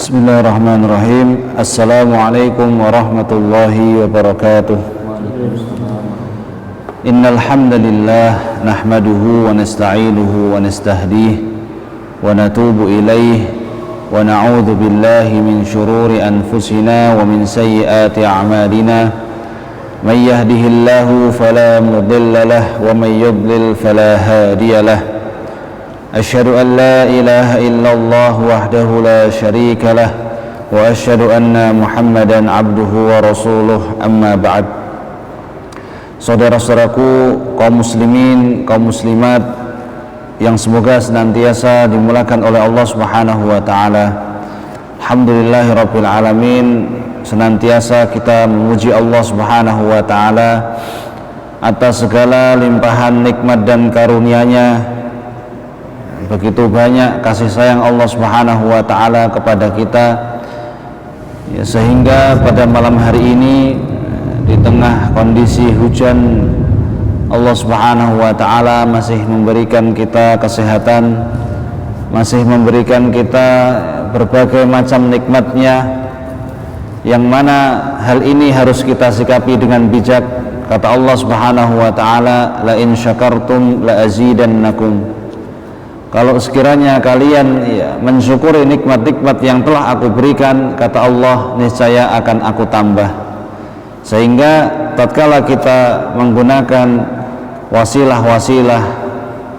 Bismillahirrahmanirrahim. Assalamualaikum warahmatullahi wabarakatuh. Innal hamdalillah nahmaduhu wa nasta'inuhu wa nastahdihi wa natubu ilaihi wa na'udzu billahi min shururi anfusina wa min sayyiati a'malina. May yahdihillahu fala mudilla lahu wa may yudlil fala hadiya lahu. Asyhadu an la ilaha illallah wahdahu la syarika lah wa asyhadu anna Muhammadan abduhu wa rasuluh, amma ba'd. Saudara-saudaraku kaum muslimin, kaum muslimat yang semoga senantiasa dimulakan oleh Allah Subhanahu wa taala. Alhamdulillahirabbil alamin, senantiasa kita memuji Allah Subhanahu wa taala atas segala limpahan nikmat dan karunia-Nya. Begitu banyak kasih sayang Allah Subhanahu wa taala kepada kita, ya, sehingga pada malam hari ini di tengah kondisi hujan, Allah Subhanahu wa taala masih memberikan kita kesehatan, masih memberikan kita berbagai macam nikmat-Nya, yang mana hal ini harus kita sikapi dengan bijak. Kata Allah Subhanahu wa taala, la in syakartum la azidannakum. Kalau sekiranya kalian mensyukuri nikmat-nikmat yang telah aku berikan, kata Allah, niscaya akan aku tambah. Sehingga tatkala kita menggunakan wasilah-wasilah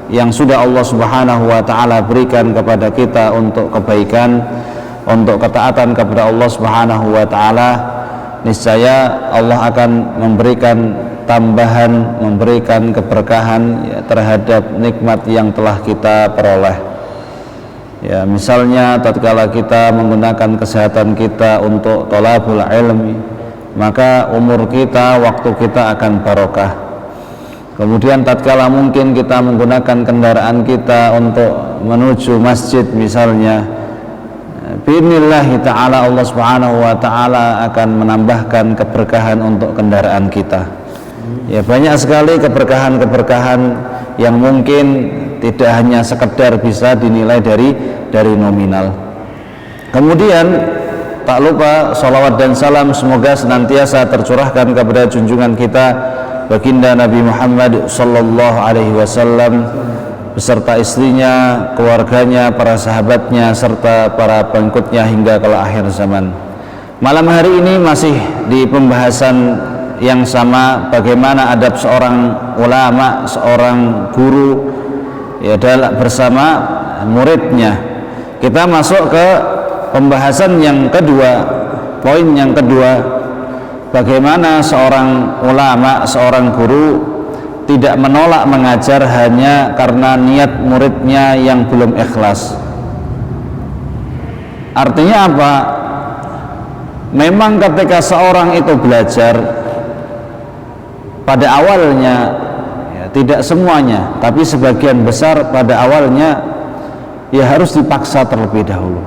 yang sudah Allah Subhanahu wa taala berikan kepada kita untuk kebaikan, untuk ketaatan kepada Allah Subhanahu wa taala, niscaya Allah akan memberikan tambahan, memberikan keberkahan, ya, terhadap nikmat yang telah kita peroleh. Ya, misalnya tatkala kita menggunakan kesehatan kita untuk thalabul ilmi, maka umur kita, waktu kita akan barokah. Kemudian tatkala mungkin kita menggunakan kendaraan kita untuk menuju masjid misalnya, bi'inillahi ta'ala Allah Subhanahu wa ta'ala akan menambahkan keberkahan untuk kendaraan kita. Ya, banyak sekali keberkahan-keberkahan yang mungkin tidak hanya sekedar bisa dinilai dari nominal. Kemudian tak lupa salawat dan salam semoga senantiasa tercurahkan kepada junjungan kita baginda Nabi Muhammad sallallahu alaihi wasallam beserta istrinya, keluarganya, para sahabatnya serta para pengikutnya hingga ke akhir zaman. Malam hari ini masih di pembahasan yang sama, bagaimana adab seorang ulama, seorang guru, ya, bersama muridnya. Kita masuk ke pembahasan yang kedua, poin yang kedua, bagaimana seorang ulama, seorang guru tidak menolak mengajar hanya karena niat muridnya yang belum ikhlas. Artinya apa? Memang ketika seorang itu belajar, pada awalnya, ya, tidak semuanya, tapi sebagian besar pada awalnya, ya, harus dipaksa terlebih dahulu,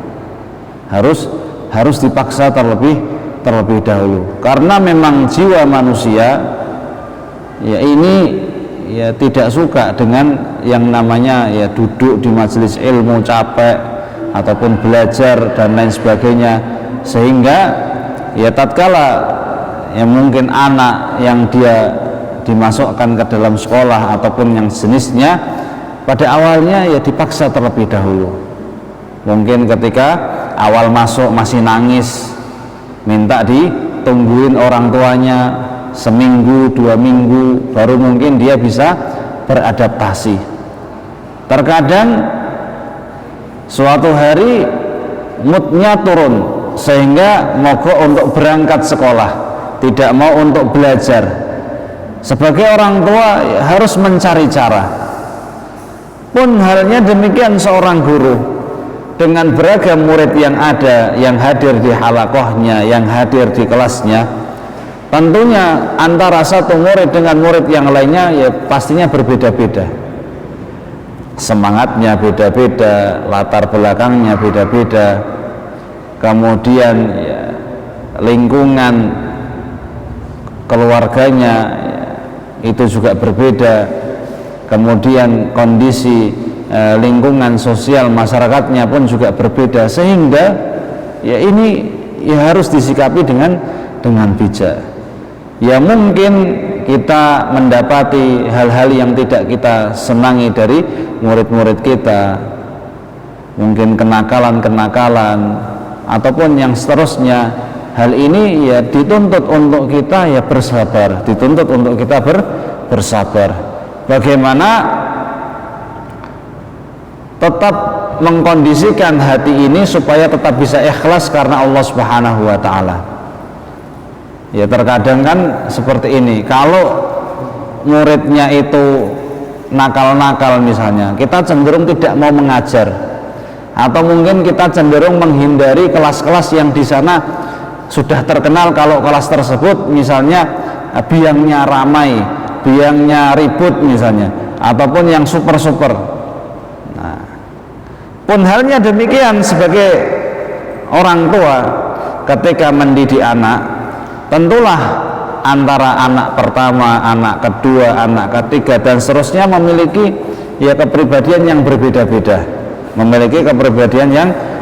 harus dipaksa terlebih dahulu, karena memang jiwa manusia, ya, ini, ya, tidak suka dengan yang namanya, ya, duduk di majelis ilmu capek ataupun belajar dan lain sebagainya. Sehingga, ya, tatkala, ya, mungkin anak yang dia dimasukkan ke dalam sekolah ataupun yang jenisnya, pada awalnya, ya, dipaksa terlebih dahulu. Mungkin ketika awal masuk masih nangis, minta ditungguin orang tuanya seminggu, 2 minggu, baru mungkin dia bisa beradaptasi. Terkadang suatu hari moodnya turun sehingga mogok untuk berangkat sekolah, tidak mau untuk belajar. Sebagai orang tua, ya, harus mencari cara. Pun halnya demikian seorang guru, dengan beragam murid yang ada, yang hadir di halakohnya, yang hadir di kelasnya, tentunya antara satu murid dengan murid yang lainnya, ya, pastinya berbeda-beda. Semangatnya beda-beda, latar belakangnya beda-beda, kemudian, ya, lingkungan keluarganya, ya, itu juga berbeda, kemudian kondisi lingkungan sosial masyarakatnya pun juga berbeda, sehingga ya ini ya harus disikapi dengan bijak. Ya mungkin kita mendapati hal-hal yang tidak kita senangi dari murid-murid kita, mungkin kenakalan ataupun yang seterusnya. Hal ini ya dituntut untuk kita ya bersabar, dituntut untuk kita bersabar. Bagaimana tetap mengkondisikan hati ini supaya tetap bisa ikhlas karena Allah Subhanahu wa taala. Ya terkadang kan seperti ini, kalau muridnya itu nakal-nakal misalnya, kita cenderung tidak mau mengajar, atau mungkin kita cenderung menghindari kelas-kelas yang di sana sudah terkenal kalau kelas tersebut misalnya biangnya ramai, biangnya ribut misalnya, ataupun yang super-super. Nah, pun halnya demikian sebagai orang tua ketika mendidik anak, tentulah antara anak pertama, anak kedua, anak ketiga dan seterusnya memiliki ya kepribadian yang berbeda-beda, memiliki kepribadian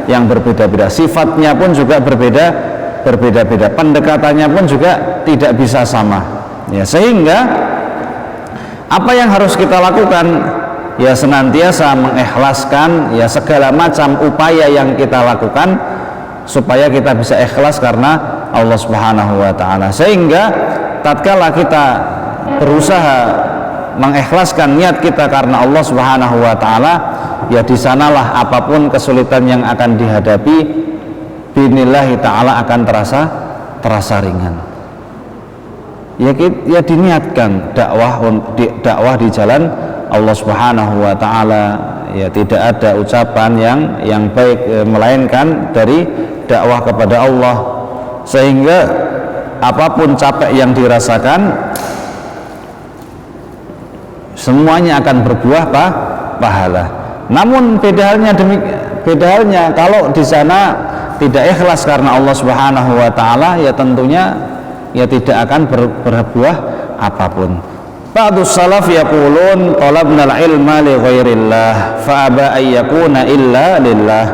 yang berbeda-beda, sifatnya pun juga berbeda-beda, pendekatannya pun juga tidak bisa sama. Ya, sehingga apa yang harus kita lakukan ya senantiasa mengikhlaskan ya segala macam upaya yang kita lakukan supaya kita bisa ikhlas karena Allah Subhanahu wa taala, sehingga tatkala kita berusaha mengikhlaskan niat kita karena Allah Subhanahu wa taala, ya di sanalah apapun kesulitan yang akan dihadapi binillahi taala akan terasa ringan. Ya diniatkan dakwah di jalan Allah Subhanahu wa taala, ya tidak ada ucapan yang baik melainkan dari dakwah kepada Allah, sehingga apapun capek yang dirasakan semuanya akan berbuah pahala. Namun beda halnya kalau di sana tidak ikhlas karena Allah Subhanahu wa taala, ya tentunya ya tidak akan berbuah apapun. Ba'dus salaf yaqulun talabna al-ilma li ghairillah fa aba ay yakuna illa lillah.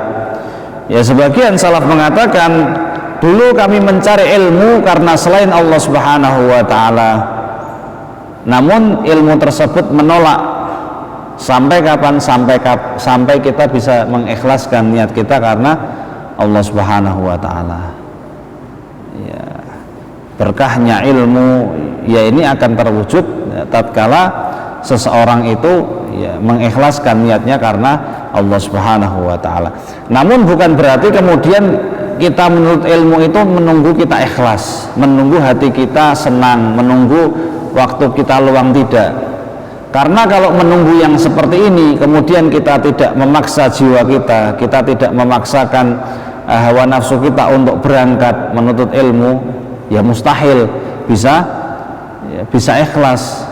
Ya sebagian salaf mengatakan, dulu kami mencari ilmu karena selain Allah Subhanahu wa taala, namun ilmu tersebut menolak. Sampai kapan? Sampai kita bisa mengikhlaskan niat kita karena Allah Subhanahu wa taala. Ya, berkahnya ilmu ya ini akan terwujud ya, tatkala seseorang itu ya mengikhlaskan niatnya karena Allah Subhanahu wa taala. Namun bukan berarti kemudian kita menuntut ilmu itu menunggu kita ikhlas, menunggu hati kita senang, menunggu waktu kita luang, tidak. Karena kalau menunggu yang seperti ini kemudian kita tidak memaksa jiwa kita tidak memaksakan hawa nafsu kita untuk berangkat menuntut ilmu, ya mustahil bisa ikhlas.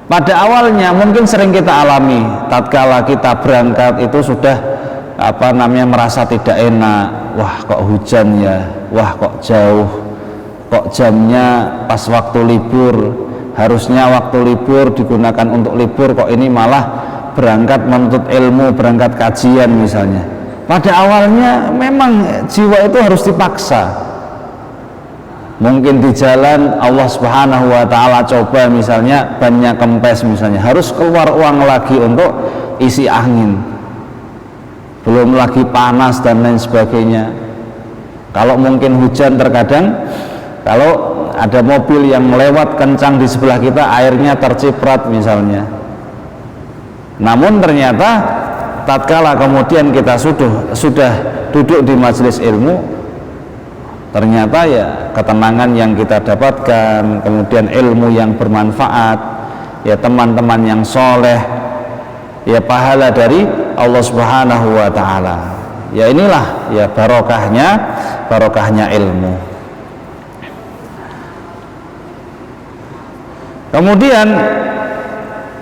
Pada awalnya mungkin sering kita alami, tatkala kita berangkat itu sudah merasa tidak enak. Wah kok hujan ya, wah kok jauh, kok jamnya pas waktu libur, harusnya waktu libur digunakan untuk libur, kok ini malah berangkat menuntut ilmu, berangkat kajian misalnya. Pada awalnya memang jiwa itu harus dipaksa. Mungkin di jalan Allah Subhanahu wa taala coba misalnya bannya kempes misalnya, harus keluar uang lagi untuk isi angin, belum lagi panas dan lain sebagainya. Kalau mungkin hujan, terkadang kalau ada mobil yang melewat kencang di sebelah kita, airnya terciprat misalnya. Namun ternyata tatkala kemudian kita sudah duduk di majelis ilmu, ternyata ya ketenangan yang kita dapatkan, kemudian ilmu yang bermanfaat, ya teman-teman yang soleh, ya pahala dari Allah Subhanahu wa taala. Ya inilah ya barokahnya ilmu. Kemudian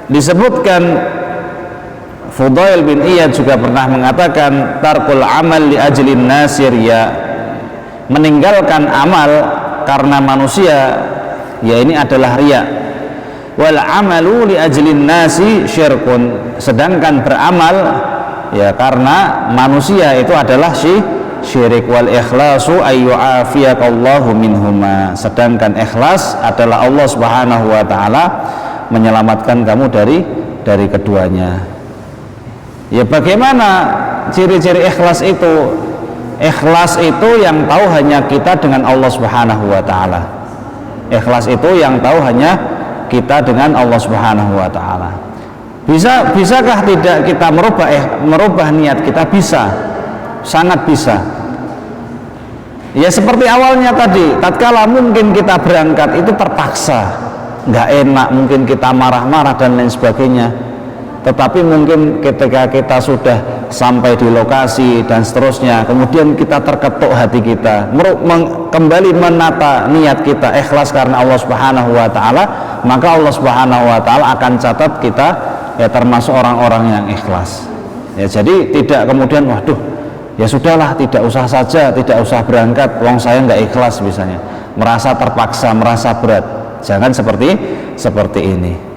disebutkan Fudail bin Iyad juga pernah mengatakan, tarkul amal li ajlin nasir, ya meninggalkan amal karena manusia, ya ini adalah riya. Wal amalu li ajlin nasi syirkun, sedangkan beramal ya karena manusia itu adalah syirik, wal ikhlasu ayyu'afiyakallahu minhuma, sedangkan ikhlas adalah Allah Subhanahu wa taala menyelamatkan kamu dari keduanya. Ya bagaimana ciri-ciri ikhlas itu? Ikhlas itu yang tahu hanya kita dengan Allah Subhanahu wa taala. Ikhlas itu yang tahu hanya kita dengan Allah Subhanahu wa taala. Bisakah tidak kita merubah niat kita? Bisa, sangat bisa. Ya seperti awalnya tadi, tatkala mungkin kita berangkat itu terpaksa, nggak enak, mungkin kita marah-marah dan lain sebagainya. Tetapi mungkin ketika kita sudah sampai di lokasi dan seterusnya, kemudian kita terketuk hati kita, kembali menata niat kita ikhlas karena Allah Subhanahu wa taala, maka Allah Subhanahu wa taala akan catat kita ya termasuk orang-orang yang ikhlas. Ya jadi tidak kemudian waduh ya sudahlah, tidak usah saja, tidak usah berangkat, wong saya nggak ikhlas misalnya, merasa terpaksa, merasa berat. Jangan seperti ini.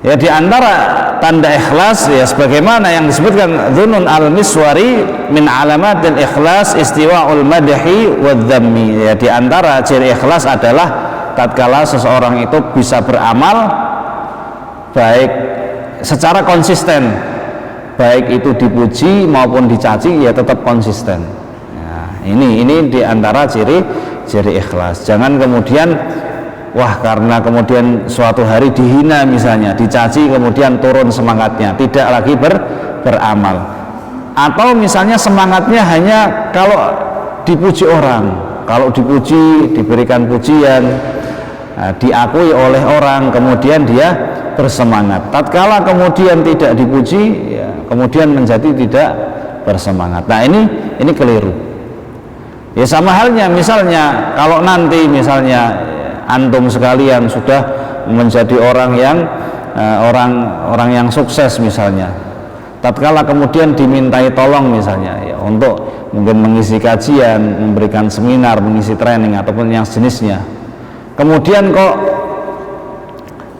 Ya di antara tanda ikhlas ya sebagaimana yang disebutkan Dzunun al-Miswari, min alamatil ikhlas istiwa'ul madhi wadh-dhammi. Ya di antara ciri ikhlas adalah tatkala seseorang itu bisa beramal baik secara konsisten, baik itu dipuji maupun dicaci ya tetap konsisten. Nah, ini di antara ciri ikhlas. Jangan kemudian wah karena kemudian suatu hari dihina misalnya, dicaci, kemudian turun semangatnya, tidak lagi beramal. Atau misalnya semangatnya hanya kalau dipuji orang, kalau dipuji, diberikan pujian, diakui oleh orang, kemudian dia bersemangat. Tatkala kemudian tidak dipuji, ya, kemudian menjadi tidak bersemangat. Nah ini keliru. Ya sama halnya misalnya kalau nanti misalnya antum sekalian sudah menjadi orang yang sukses misalnya, tatkala kemudian dimintai tolong misalnya ya untuk mungkin mengisi kajian, memberikan seminar, mengisi training ataupun yang sejenisnya, kemudian kok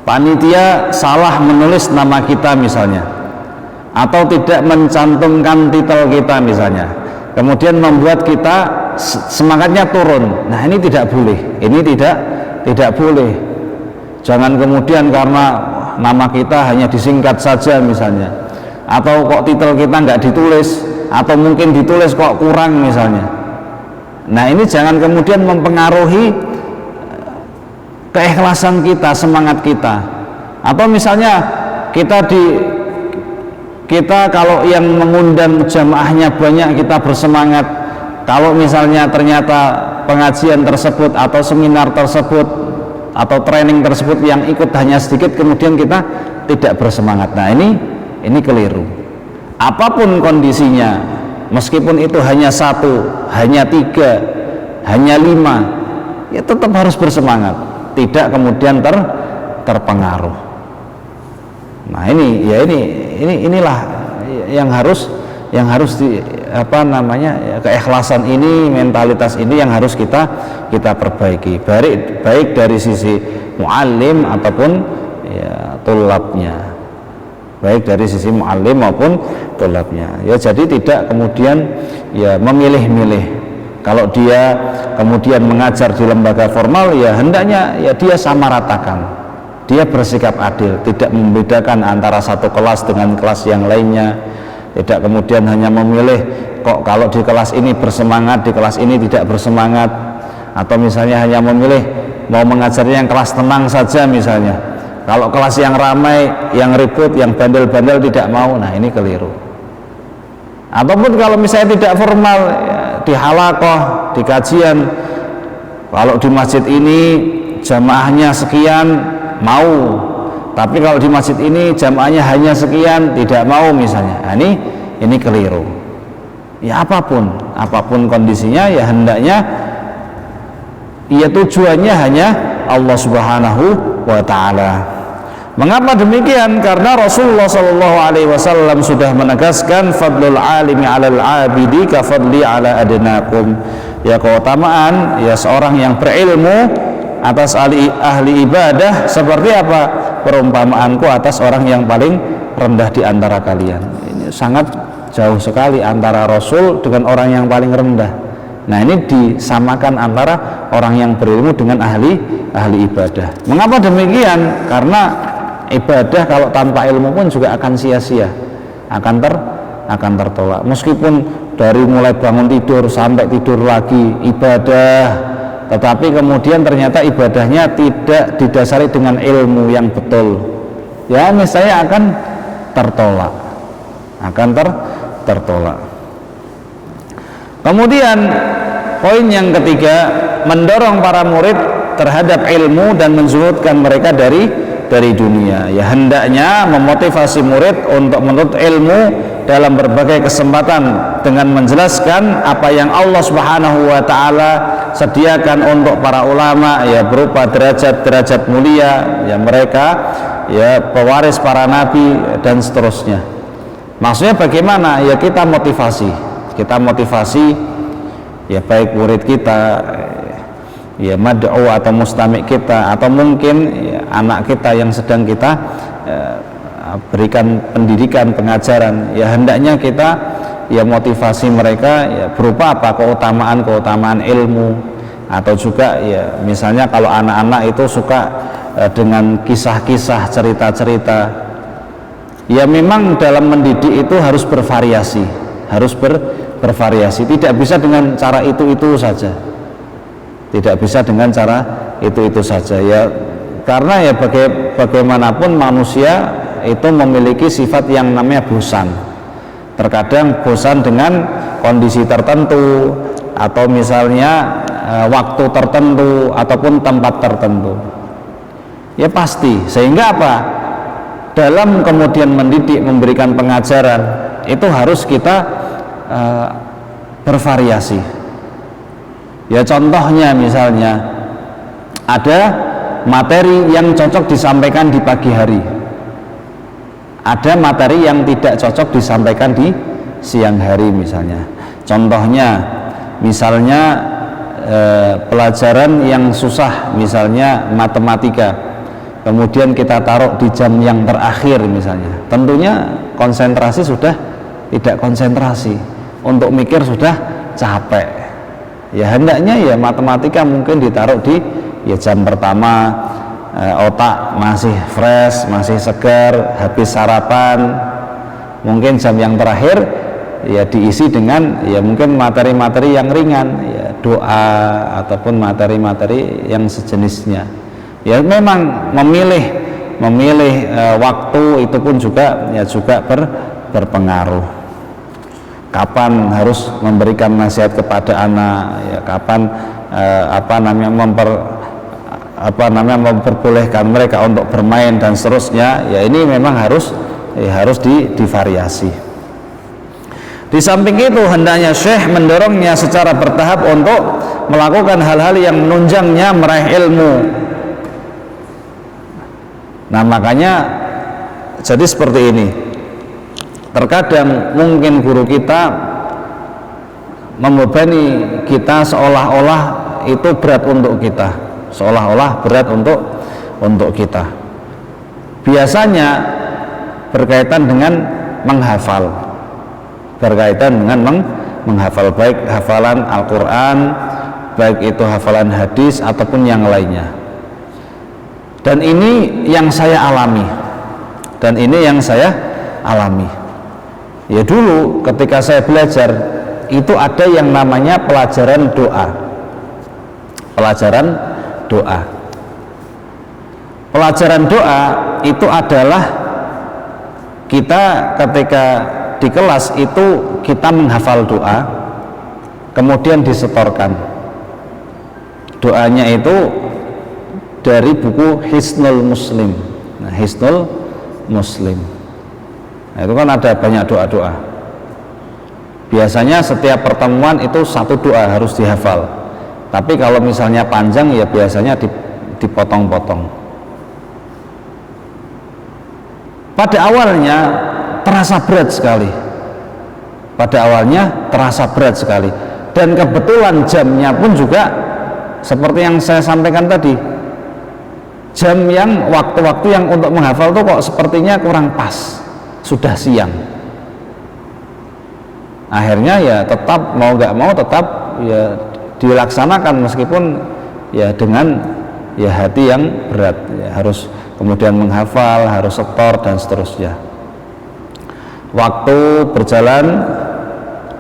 panitia salah menulis nama kita misalnya, atau tidak mencantumkan titel kita misalnya, kemudian membuat kita semangatnya turun. Nah ini tidak boleh, ini tidak boleh. Jangan kemudian karena nama kita hanya disingkat saja misalnya, atau kok titel kita nggak ditulis, atau mungkin ditulis kok kurang misalnya. Nah ini jangan kemudian mempengaruhi keikhlasan kita, semangat kita. Atau misalnya kita kalau yang mengundang jamaahnya banyak, kita bersemangat. Kalau misalnya ternyata pengajian tersebut atau seminar tersebut atau training tersebut yang ikut hanya sedikit, kemudian kita tidak bersemangat. Nah ini keliru. Apapun kondisinya, meskipun itu hanya 1, hanya 3, hanya 5, ya tetap harus bersemangat, tidak kemudian terpengaruh. Nah inilah yang harus keikhlasan ini, mentalitas ini yang harus kita perbaiki, baik dari sisi muallim ataupun ya tulabnya, baik dari sisi muallim maupun tulabnya. Ya jadi tidak kemudian ya memilih-milih. Kalau dia kemudian mengajar di lembaga formal, ya hendaknya ya dia sama ratakan, dia bersikap adil, tidak membedakan antara satu kelas dengan kelas yang lainnya. Tidak kemudian hanya memilih kok kalau di kelas ini bersemangat, di kelas ini tidak bersemangat, atau misalnya hanya memilih mau mengajarnya yang kelas tenang saja misalnya, kalau kelas yang ramai, yang ribut, yang bandel-bandel tidak mau. Nah ini keliru. Ataupun kalau misalnya tidak formal ya, di halaqah, di kajian, kalau di masjid ini jamaahnya sekian mau, tapi kalau di masjid ini jamaahnya hanya sekian, tidak mau misalnya. Nah, ini keliru. Ya apapun kondisinya, ya hendaknya ya tujuannya hanya Allah Subhanahu wa taala. Mengapa demikian? Karena Rasulullah SAW sudah menegaskan fadlul alimi 'alal 'abidi ka fadli 'ala adnakum. Ya keutamaan ya seorang yang berilmu atas ahli ibadah seperti apa? Perumpamaanku atas orang yang paling rendah di antara kalian. Ini sangat jauh sekali antara Rasul dengan orang yang paling rendah. Nah, ini disamakan antara orang yang berilmu dengan ahli ibadah. Mengapa demikian? Karena ibadah kalau tanpa ilmu pun juga akan sia-sia, akan tertolak. Meskipun dari mulai bangun tidur sampai tidur lagi ibadah, tetapi kemudian ternyata ibadahnya tidak didasari dengan ilmu yang betul, ya misalnya akan tertolak, tertolak. Kemudian poin yang ketiga, mendorong para murid terhadap ilmu dan menzuhudkan mereka dari dunia. Ya, hendaknya memotivasi murid untuk menuntut ilmu dalam berbagai kesempatan dengan menjelaskan apa yang Allah Subhanahu wa taala sediakan untuk para ulama, ya berupa derajat-derajat mulia, ya mereka ya pewaris para nabi dan seterusnya. Maksudnya bagaimana? Ya kita motivasi ya baik murid kita, ya mad'u atau mustami' kita, atau mungkin ya, anak kita yang sedang kita berikan pendidikan, pengajaran, ya hendaknya kita ya motivasi mereka ya berupa apa? Keutamaan ilmu, atau juga ya misalnya kalau anak-anak itu suka dengan kisah-kisah, cerita-cerita, ya memang dalam mendidik itu harus bervariasi, bervariasi, tidak bisa dengan cara itu saja, tidak bisa dengan cara itu saja, ya karena ya bagaimanapun manusia itu memiliki sifat yang namanya bosan. Terkadang bosan dengan kondisi tertentu, atau misalnya waktu tertentu ataupun tempat tertentu, ya pasti. Sehingga apa? Dalam kemudian mendidik, memberikan pengajaran itu harus kita bervariasi. Ya contohnya misalnya ada materi yang cocok disampaikan di pagi hari, ada materi yang tidak cocok disampaikan di siang hari misalnya. Contohnya misalnya pelajaran yang susah, misalnya matematika, kemudian kita taruh di jam yang terakhir misalnya, tentunya konsentrasi sudah tidak konsentrasi, untuk mikir sudah capek. Ya hendaknya ya matematika mungkin ditaruh di ya jam pertama, otak masih fresh, masih segar, habis sarapan. Mungkin jam yang terakhir ya diisi dengan ya mungkin materi-materi yang ringan, ya doa ataupun materi-materi yang sejenisnya. Ya memang memilih waktu itu pun juga berpengaruh. Kapan harus memberikan nasihat kepada anak, ya kapan memperbolehkan mereka untuk bermain dan seterusnya, ya ini memang harus divariasi. Di samping itu hendaknya Syekh mendorongnya secara bertahap untuk melakukan hal-hal yang menunjangnya meraih ilmu. Nah makanya jadi seperti ini. Terkadang mungkin guru kita membebani kita seolah-olah itu berat untuk kita, kita. Biasanya berkaitan dengan menghafal, baik hafalan Al-Quran, baik itu hafalan hadis ataupun yang lainnya. Dan ini yang saya alami. Ya dulu ketika saya belajar itu ada yang namanya pelajaran doa. Pelajaran doa itu adalah kita ketika di kelas itu kita menghafal doa, kemudian disetorkan. Doanya itu dari buku Hisnul Muslim. Nah, Hisnul Muslim. Nah, itu kan ada banyak doa-doa. Biasanya setiap pertemuan itu satu doa harus dihafal. Tapi kalau misalnya panjang ya biasanya dipotong-potong. Pada awalnya terasa berat sekali. Dan kebetulan jamnya pun juga seperti yang saya sampaikan tadi. Jam yang waktu-waktu yang untuk menghafal itu kok sepertinya kurang pas. Sudah siang. Akhirnya ya tetap mau nggak mau tetap ya dilaksanakan, meskipun ya dengan ya hati yang berat, ya harus kemudian menghafal, harus setor dan seterusnya. Waktu berjalan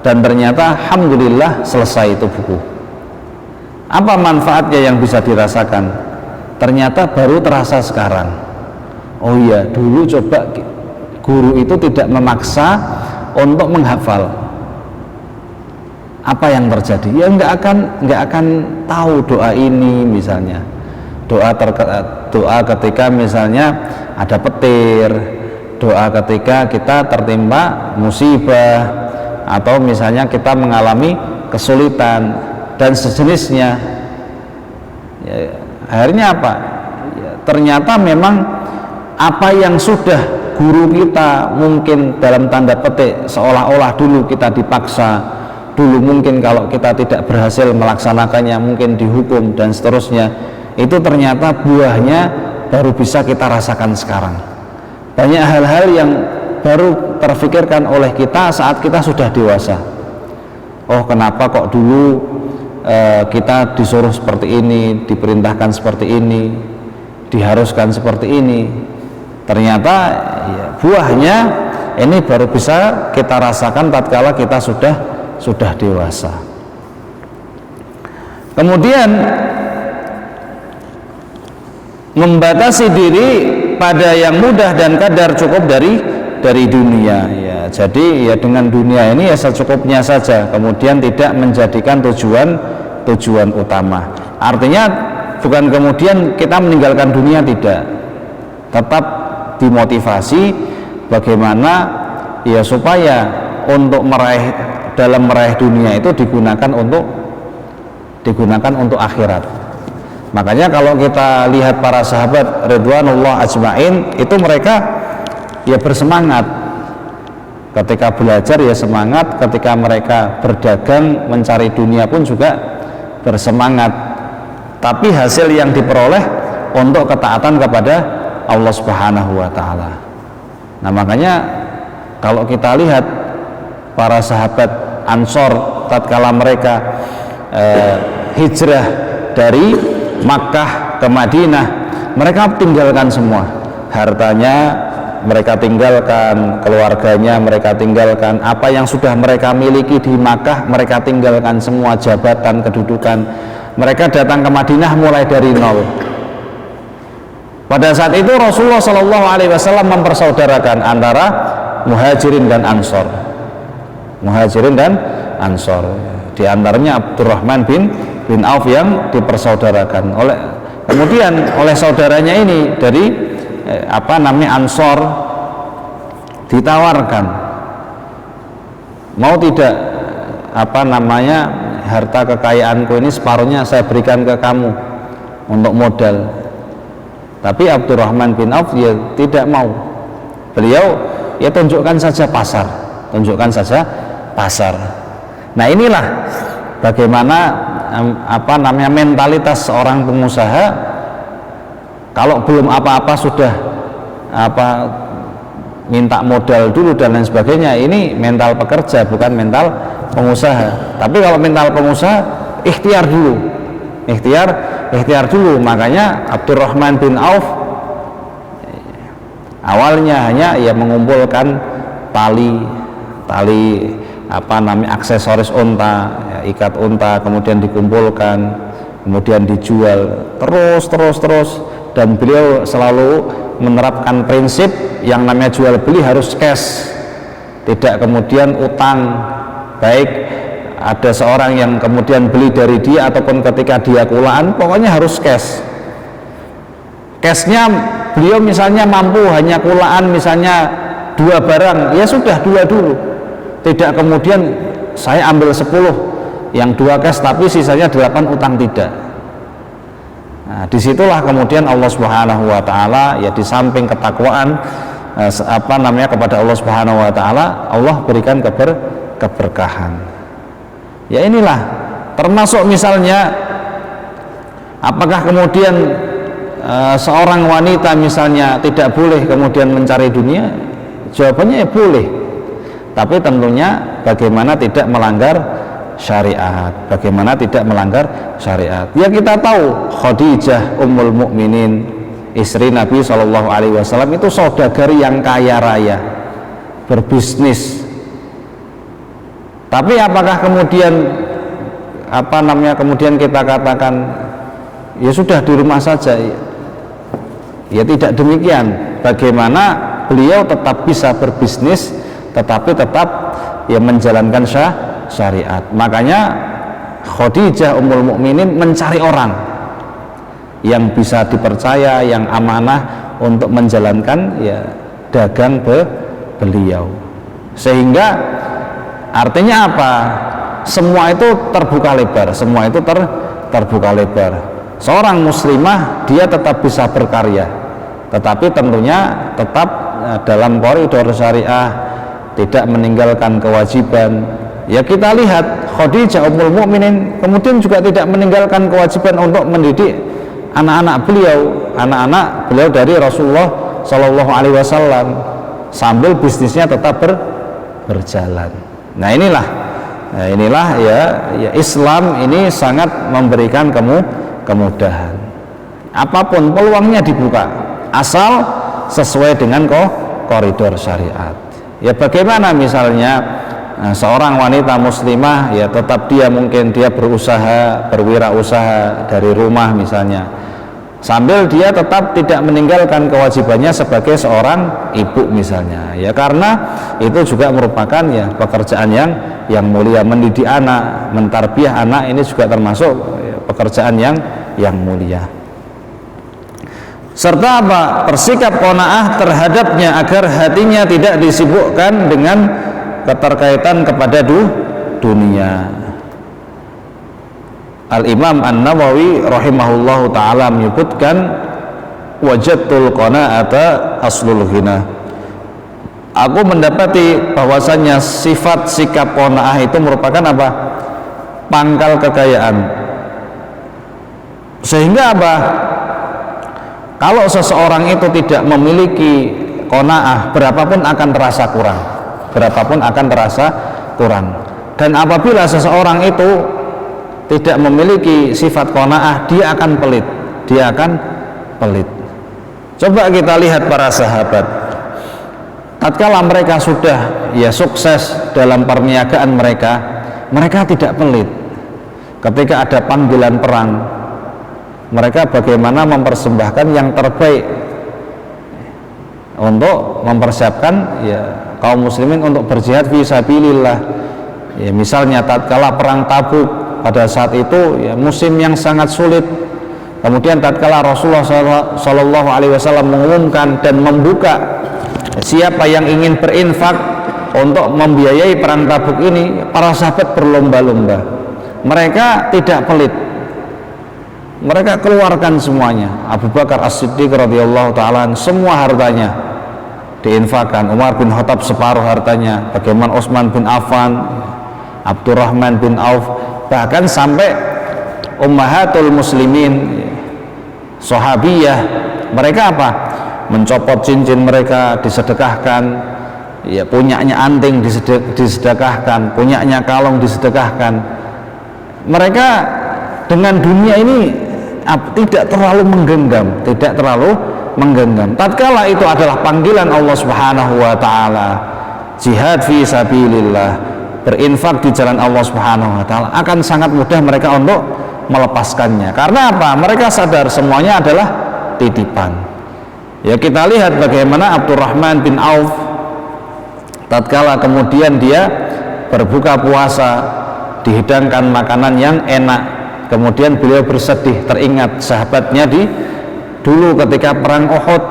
dan ternyata alhamdulillah selesai itu buku. Apa manfaatnya yang bisa dirasakan? Ternyata baru terasa sekarang. Oh iya, dulu coba guru itu tidak memaksa untuk menghafal. Apa yang terjadi? Ya nggak akan tahu doa ini, misalnya doa ketika misalnya ada petir, doa ketika kita tertimpa musibah, atau misalnya kita mengalami kesulitan dan sejenisnya. Ya, akhirnya apa? Ya, ternyata memang apa yang sudah guru kita mungkin dalam tanda petik seolah-olah dulu kita dipaksa, dulu mungkin kalau kita tidak berhasil melaksanakannya mungkin dihukum dan seterusnya, itu ternyata buahnya baru bisa kita rasakan sekarang. Banyak hal-hal yang baru terfikirkan oleh kita saat kita sudah dewasa. Oh, kenapa kok dulu kita disuruh seperti ini, diperintahkan seperti ini, diharuskan seperti ini. Ternyata ya, buahnya ini baru bisa kita rasakan tatkala kita sudah dewasa. Kemudian membatasi diri pada yang mudah dan kadar cukup dari dunia. Ya, jadi ya dengan dunia ini ya secukupnya saja. Kemudian tidak menjadikan tujuan utama. Artinya bukan kemudian kita meninggalkan dunia, tidak. Tetap dimotivasi bagaimana ya supaya untuk meraih dunia itu digunakan untuk akhirat. Makanya kalau kita lihat para sahabat ridwanullah ajmain, itu mereka ya bersemangat ketika belajar, ya semangat ketika mereka berdagang mencari dunia pun juga bersemangat, tapi hasil yang diperoleh untuk ketaatan kepada Allah Subhanahu wa taala. Nah, makanya kalau kita lihat para sahabat Ansor tatkala mereka hijrah dari Makkah ke Madinah, mereka tinggalkan semua hartanya, mereka tinggalkan keluarganya, mereka tinggalkan apa yang sudah mereka miliki di Makkah, mereka tinggalkan semua jabatan, kedudukan. Mereka datang ke Madinah mulai dari nol. Pada saat itu Rasulullah SAW mempersaudarakan antara Muhajirin dan Ansor. Muhajirin dan Ansor. Di antaranya Abdurrahman bin Auf yang dipersaudarakan kemudian oleh saudaranya ini dari Ansor, ditawarkan, mau tidak harta kekayaanku ini separuhnya saya berikan ke kamu untuk modal. Tapi Abdurrahman bin Auf dia tidak mau. Beliau ya tunjukkan saja pasar. Nah, inilah bagaimana mentalitas seorang pengusaha. Kalau belum apa-apa sudah minta modal dulu dan lain sebagainya. Ini mental pekerja, bukan mental pengusaha. Tapi kalau mental pengusaha, ikhtiar dulu. Makanya Abdurrahman bin Auf awalnya hanya mengumpulkan tali aksesoris unta, ikat unta, kemudian dikumpulkan, kemudian dijual terus, dan beliau selalu menerapkan prinsip yang namanya jual beli harus cash, tidak kemudian utang. Baik ada seorang yang kemudian beli dari dia ataupun ketika dia kulaan, pokoknya harus cash. Cashnya beliau misalnya mampu hanya kulaan misalnya 2 barang, ya sudah 2 dulu, tidak kemudian saya ambil 10 yang 2 cash tapi sisanya 8 utang, tidak. Nah, disitulah kemudian Allah Subhanahu wa taala ya di samping ketakwaan kepada Allah Subhanahu wa taala, Allah berikan keberkahan. Ya inilah termasuk misalnya apakah kemudian seorang wanita misalnya tidak boleh kemudian mencari dunia? Jawabannya ya boleh. tapi tentunya bagaimana tidak melanggar syariat, bagaimana tidak melanggar syariat. Ya kita tahu Khadijah Ummul Mukminin, istri Nabi SAW itu saudagari yang kaya raya, berbisnis. Tapi apakah kemudian kemudian kita katakan ya sudah di rumah saja? Ya tidak demikian. Bagaimana beliau tetap bisa berbisnis tetapi tetap ya menjalankan syariat. Makanya Khadijah Ummul Mukminin mencari orang yang bisa dipercaya, yang amanah untuk menjalankan ya dagang beliau. Sehingga artinya apa? Semua itu terbuka lebar, semua itu terbuka lebar. Seorang muslimah dia tetap bisa berkarya, tetapi tentunya tetap dalam koridor syariah, tidak meninggalkan kewajiban. Ya kita lihat Khadijah Ummul Mukminin kemudian juga tidak meninggalkan kewajiban untuk mendidik anak-anak beliau dari Rasulullah Shallallahu Alaihi Wasallam sambil bisnisnya tetap berjalan. Nah inilah ya Islam ini sangat memberikan kemudahan. Apapun peluangnya dibuka asal sesuai dengan koridor syariat. Ya bagaimana misalnya seorang wanita muslimah ya tetap mungkin dia berusaha, berwirausaha dari rumah misalnya, sambil dia tetap tidak meninggalkan kewajibannya sebagai seorang ibu misalnya, ya karena itu juga merupakan ya pekerjaan yang mulia. Mendidik anak, mentarbiyah anak ini juga termasuk ya, pekerjaan yang mulia. Serta bersikap qanaah terhadapnya agar hatinya tidak disibukkan dengan keterkaitan kepada dunia. Al-Imam An-Nawawi rahimahullahu ta'ala menyebutkan wajadtul qana'ata aslul ghina. Aku mendapati bahwasannya sifat sikap qanaah itu merupakan pangkal kekayaan. Sehingga kalau seseorang itu tidak memiliki qanaah, berapapun akan terasa kurang. Dan apabila seseorang itu tidak memiliki sifat qanaah, dia akan pelit. Coba kita lihat para sahabat, tatkala mereka sudah ya sukses dalam perniagaan mereka tidak pelit. Ketika ada panggilan perang, mereka bagaimana mempersembahkan yang terbaik untuk mempersiapkan ya kaum muslimin untuk berjihad fi sabilillah. Ya misalnya tatkala perang Tabuk, pada saat itu ya musim yang sangat sulit. Kemudian tatkala Rasulullah Shallallahu Alaihi Wasallam mengumumkan dan membuka siapa yang ingin berinfak untuk membiayai perang Tabuk ini, para sahabat berlomba-lomba. Mereka tidak pelit, mereka keluarkan semuanya. Abu Bakar As-Siddiq radhiyallahu ta'ala semua hartanya diinfakkan, Umar bin Khattab separuh hartanya, bagaimana Utsman bin Affan, Abdurrahman bin Auf, bahkan sampai ummahatul muslimin, sahabiyah, mereka mencopot cincin mereka disedekahkan, ya punyanya anting disedekahkan, punyanya kalung disedekahkan. Mereka dengan dunia ini tidak terlalu menggenggam. Tatkala itu adalah panggilan Allah Subhanahu wa taala, jihad fi sabilillah, berinfak di jalan Allah Subhanahu wa taala, akan sangat mudah mereka untuk melepaskannya. Karena mereka sadar semuanya adalah titipan. Ya kita lihat bagaimana Abdurrahman bin Auf tatkala kemudian dia berbuka puasa, dihidangkan makanan yang enak, kemudian beliau bersedih, teringat sahabatnya dulu ketika perang Uhud,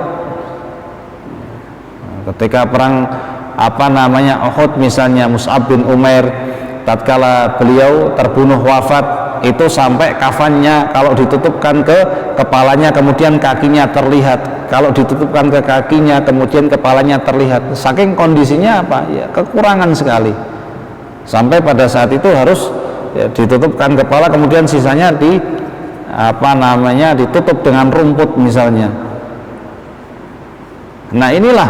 ketika perang Uhud misalnya, Mus'ab bin Umair, tatkala beliau terbunuh wafat, itu sampai kafannya kalau ditutupkan ke kepalanya kemudian kakinya terlihat, kalau ditutupkan ke kakinya kemudian kepalanya terlihat, saking kondisinya ya kekurangan sekali, sampai pada saat itu harus ya, ditutupkan kepala kemudian sisanya ditutup dengan rumput misalnya. Nah inilah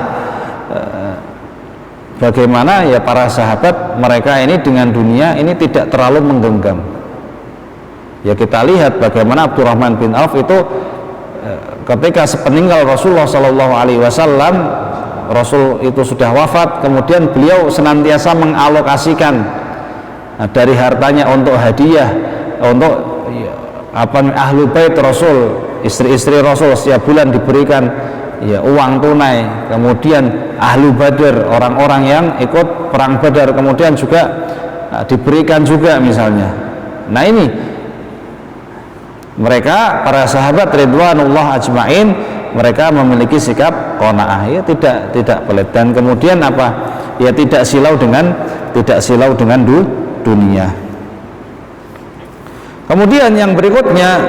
bagaimana ya para sahabat mereka ini dengan dunia ini tidak terlalu menggenggam. Ya kita lihat bagaimana Abdurrahman bin Auf itu ketika sepeninggal Rasulullah Shallallahu Alaihi Wasallam, Rasul itu sudah wafat, kemudian beliau senantiasa mengalokasikan dari hartanya untuk hadiah untuk ahlu bait Rasul, istri-istri Rasul setiap bulan diberikan ya uang tunai. Kemudian ahlu Badar, orang-orang yang ikut perang Badar, kemudian juga diberikan juga misalnya. Nah ini mereka para sahabat ridwanullah ajmain, mereka memiliki sikap qanaah, ya tidak pelit, dan kemudian apa ya tidak silau dengan dunia. Kemudian yang berikutnya,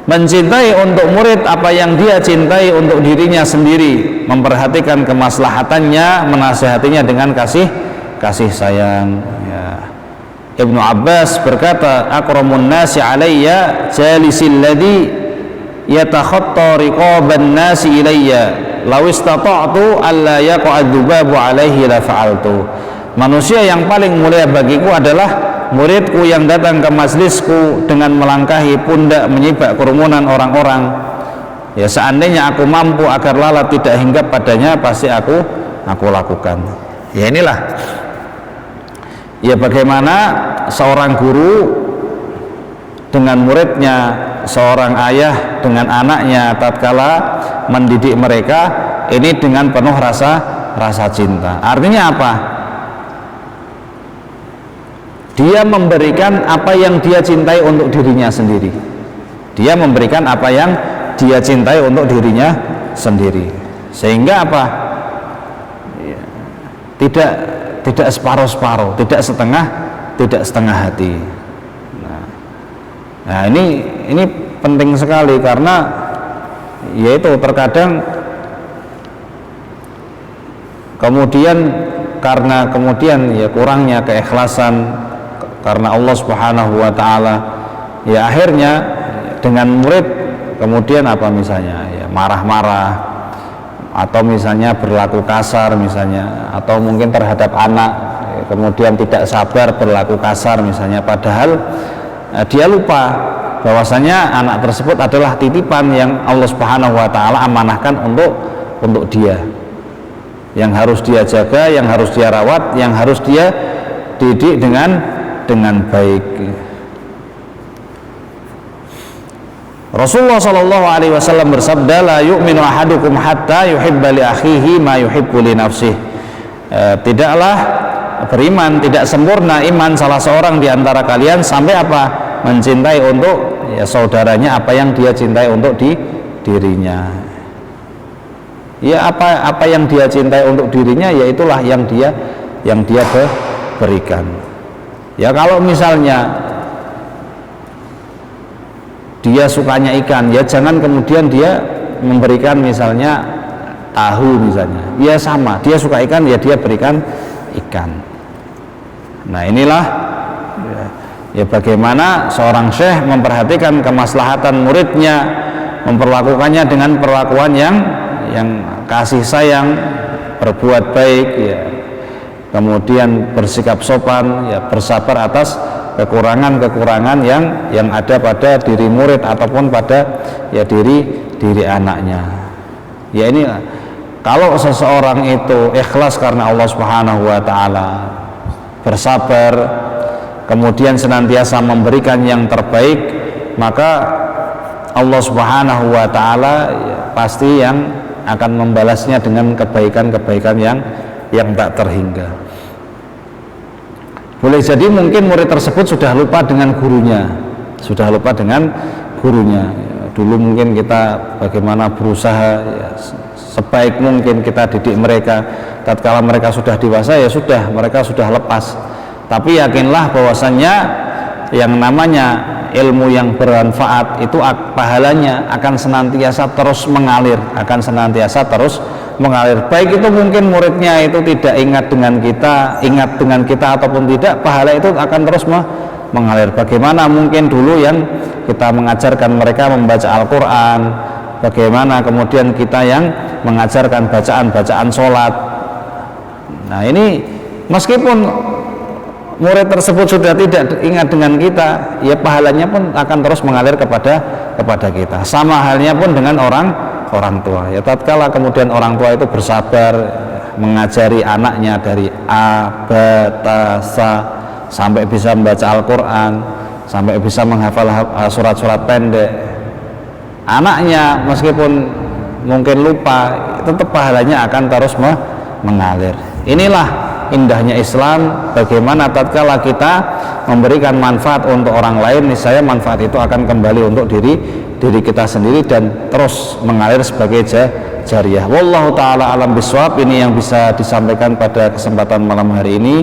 mencintai untuk murid apa yang dia cintai untuk dirinya sendiri, memperhatikan kemaslahatannya, menasihatinya dengan kasih sayang. Ya. Ibnu Abbas berkata, akramun nasi alayya jalisil ladhi yatakhatta riqaban nasi ilayya law istata'tu alla yaqa'ad dhubabu alaihi la fa'altu. Manusia yang paling mulia bagiku adalah muridku yang datang ke majlisku dengan melangkahi pundak menyibak kerumunan orang-orang. Ya seandainya aku mampu agar lalat tidak hinggap padanya, pasti aku lakukan. Ya inilah ya bagaimana seorang guru dengan muridnya, seorang ayah dengan anaknya tatkala mendidik mereka ini dengan penuh rasa cinta. Artinya apa? Dia memberikan apa yang dia cintai untuk dirinya sendiri. Dia memberikan apa yang dia cintai untuk dirinya sendiri. Sehingga apa? Ya, tidak separuh-separuh, tidak setengah hati. Nah ini penting sekali, karena yaitu terkadang kemudian karena ya kurangnya keikhlasan karena Allah Subhanahu wa taala, ya akhirnya dengan murid kemudian apa misalnya ya marah-marah, atau misalnya berlaku kasar misalnya, atau mungkin terhadap anak kemudian tidak sabar berlaku kasar misalnya, padahal dia lupa bahwasanya anak tersebut adalah titipan yang Allah Subhanahu wa taala amanahkan untuk dia, yang harus dia jaga, yang harus dia rawat, yang harus dia didik dengan baik. Rasulullah Shallallahu Alaihi Wasallam bersabda, la yu'minu ahadukum hatta yuhibba li akhihi ma yuhibbu li nafsihi. Tidaklah beriman, tidak sempurna iman salah seorang di antara kalian sampai apa? Mencintai untuk ya saudaranya apa yang dia cintai untuk dirinya. Ya apa yang dia cintai untuk dirinya, ya itulah yang dia berikan. Ya kalau misalnya dia sukanya ikan, ya jangan kemudian dia memberikan misalnya tahu misalnya, ya sama, dia suka ikan, ya dia berikan ikan. Nah inilah ya bagaimana seorang syekh memperhatikan kemaslahatan muridnya, memperlakukannya dengan perlakuan yang kasih sayang, berbuat baik, ya kemudian bersikap sopan, ya bersabar atas kekurangan-kekurangan yang ada pada diri murid ataupun pada ya diri anaknya. Ya ini kalau seseorang itu ikhlas karena Allah Subhanahu wa taala, bersabar, kemudian senantiasa memberikan yang terbaik, maka Allah Subhanahu wa taala ya, pasti yang akan membalasnya dengan kebaikan-kebaikan yang tak terhingga. Boleh jadi mungkin murid tersebut sudah lupa dengan gurunya, Dulu mungkin kita bagaimana berusaha ya, sebaik mungkin kita didik mereka. Tatkala mereka sudah dewasa, ya sudah, mereka sudah lepas. Tapi yakinlah bahwasannya yang namanya ilmu yang bermanfaat itu pahalanya akan senantiasa terus mengalir, baik itu mungkin muridnya itu tidak ingat dengan kita ataupun tidak, pahala itu akan terus mengalir. Bagaimana mungkin dulu yang kita mengajarkan mereka membaca Al-Quran, bagaimana kemudian kita yang mengajarkan bacaan-bacaan sholat, Nah ini meskipun murid tersebut sudah tidak ingat dengan kita, ya pahalanya pun akan terus mengalir kepada kita. Sama halnya pun dengan orang tua. Ya tatkala kemudian orang tua itu bersabar mengajari anaknya dari A, ba, ta, sa sampai bisa membaca Al-Qur'an, sampai bisa menghafal surat-surat pendek. Anaknya meskipun mungkin lupa, tetap pahalanya akan terus mengalir. Inilah indahnya Islam, bagaimana tatkala kita memberikan manfaat untuk orang lain, niscaya manfaat itu akan kembali untuk diri kita sendiri dan terus mengalir sebagai jariyah. Wallahu taala alam biswab. Ini yang bisa disampaikan pada kesempatan malam hari ini.